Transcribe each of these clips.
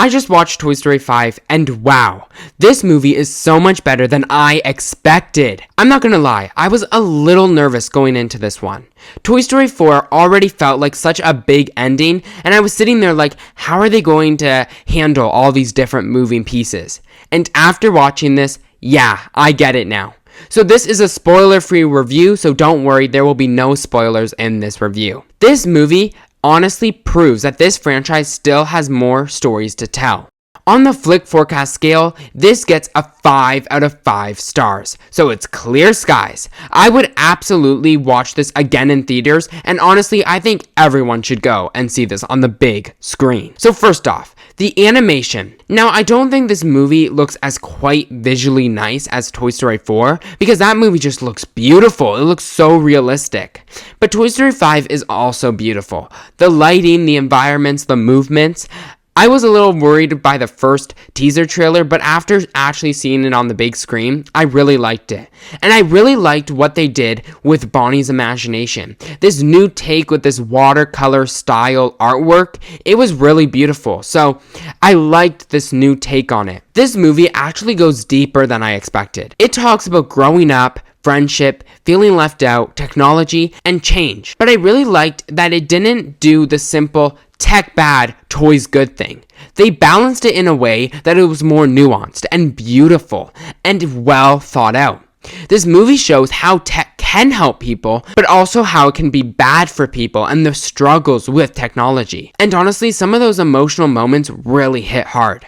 I just watched Toy Story 5 and wow, this movie is so much better than I expected. I'm not gonna lie, I was a little nervous going into this one. Toy Story 4 already felt like such a big ending, and I was sitting there like, how are they going to handle all these different moving pieces? And after watching this, yeah, I get it now. So this is a spoiler-free review, so don't worry, there will be no spoilers in this review. This movie honestly proves that this franchise still has more stories to tell. On the Flick Forecast scale, this gets a 5 out of 5 stars, so it's clear skies. I would absolutely watch this again in theaters, and honestly, I think everyone should go and see this on the big screen. So first off, the animation. Now, I don't think this movie looks as quite visually nice as Toy Story 4, because that movie just looks beautiful. It looks so realistic. But Toy Story 5 is also beautiful. The lighting, the environments, the movements. I was a little worried by the first teaser trailer, but after actually seeing it on the big screen, I really liked it. And I really liked what they did with Bonnie's imagination. This new take with this watercolor style artwork, it was really beautiful. So I liked this new take on it. This movie actually goes deeper than I expected. It talks about growing up, friendship, feeling left out, technology, and change. But I really liked that it didn't do the simple tech bad, toys good thing. They balanced it in a way that it was more nuanced and beautiful and well thought out. This movie shows how tech can help people, but also how it can be bad for people and the struggles with technology. And honestly, some of those emotional moments really hit hard.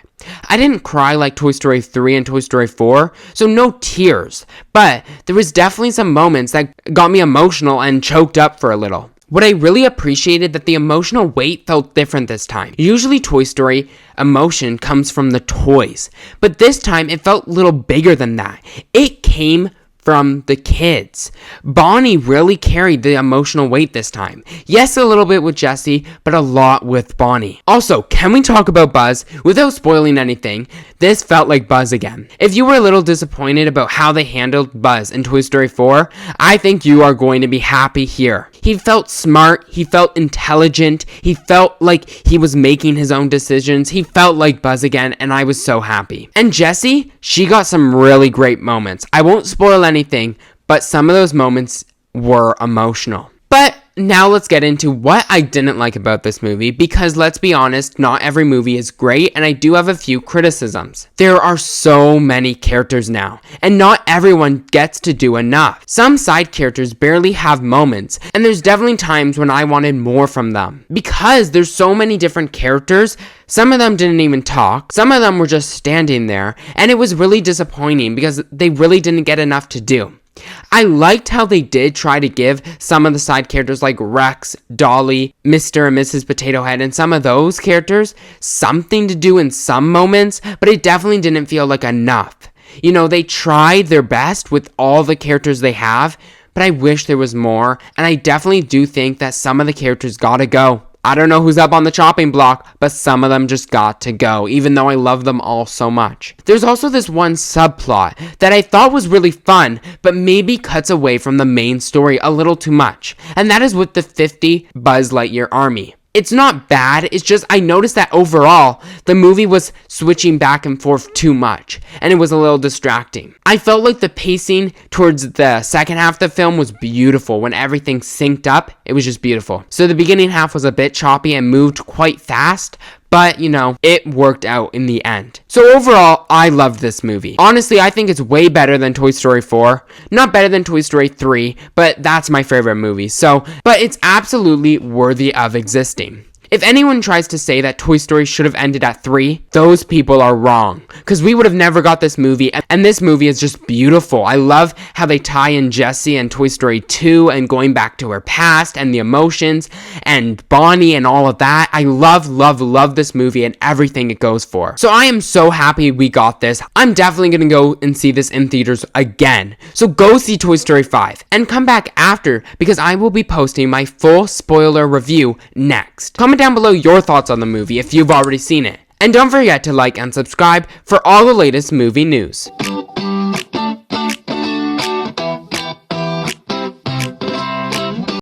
I didn't cry like Toy Story 3 and Toy Story 4, so no tears, but there was definitely some moments that got me emotional and choked up for a little. What I really appreciated that the emotional weight felt different this time. Usually Toy Story emotion comes from the toys, but this time it felt a little bigger than that. It came from the kids. Bonnie really carried the emotional weight this time. Yes, a little bit with Jessie, but a lot with Bonnie. Also, can we talk about Buzz? Without spoiling anything, this felt like Buzz again. If you were a little disappointed about how they handled Buzz in Toy Story 4, I think you are going to be happy here. He felt smart, he felt intelligent, he felt like he was making his own decisions, he felt like Buzz again, and I was so happy. And Jessie, she got some really great moments. I won't spoil anything, but some of those moments were emotional. But now let's get into what I didn't like about this movie, because let's be honest, not every movie is great, and I do have a few criticisms. There are so many characters now, and not everyone gets to do enough. Some side characters barely have moments, and there's definitely times when I wanted more from them. Because there's so many different characters, some of them didn't even talk, some of them were just standing there, and it was really disappointing because they really didn't get enough to do. I liked how they did try to give some of the side characters like Rex, Dolly, Mr. and Mrs. Potato Head, and some of those characters something to do in some moments, but it definitely didn't feel like enough. You know, they tried their best with all the characters they have, but I wish there was more, and I definitely do think that some of the characters gotta go. I don't know who's up on the chopping block, but some of them just got to go, even though I love them all so much. There's also this one subplot that I thought was really fun, but maybe cuts away from the main story a little too much, and that is with the 50 Buzz Lightyear army. It's not bad, it's just I noticed that overall, the movie was switching back and forth too much, and it was a little distracting. I felt like the pacing towards the second half of the film was beautiful. When everything synced up, it was just beautiful. So the beginning half was a bit choppy and moved quite fast, but, you know, it worked out in the end. So overall, I loved this movie. Honestly, I think it's way better than Toy Story 4. Not better than Toy Story 3, but that's my favorite movie. But it's absolutely worthy of existing. If anyone tries to say that Toy Story should have ended at 3, those people are wrong. Because we would have never got this movie, and this movie is just beautiful. I love how they tie in Jessie and Toy Story 2 and going back to her past and the emotions and Bonnie and all of that. I love, love, love this movie and everything it goes for. So I am so happy we got this. I'm definitely going to go and see this in theaters again. So go see Toy Story 5 and come back after, because I will be posting my full spoiler review next. Comment down below your thoughts on the movie if you've already seen it. And don't forget to like and subscribe for all the latest movie news.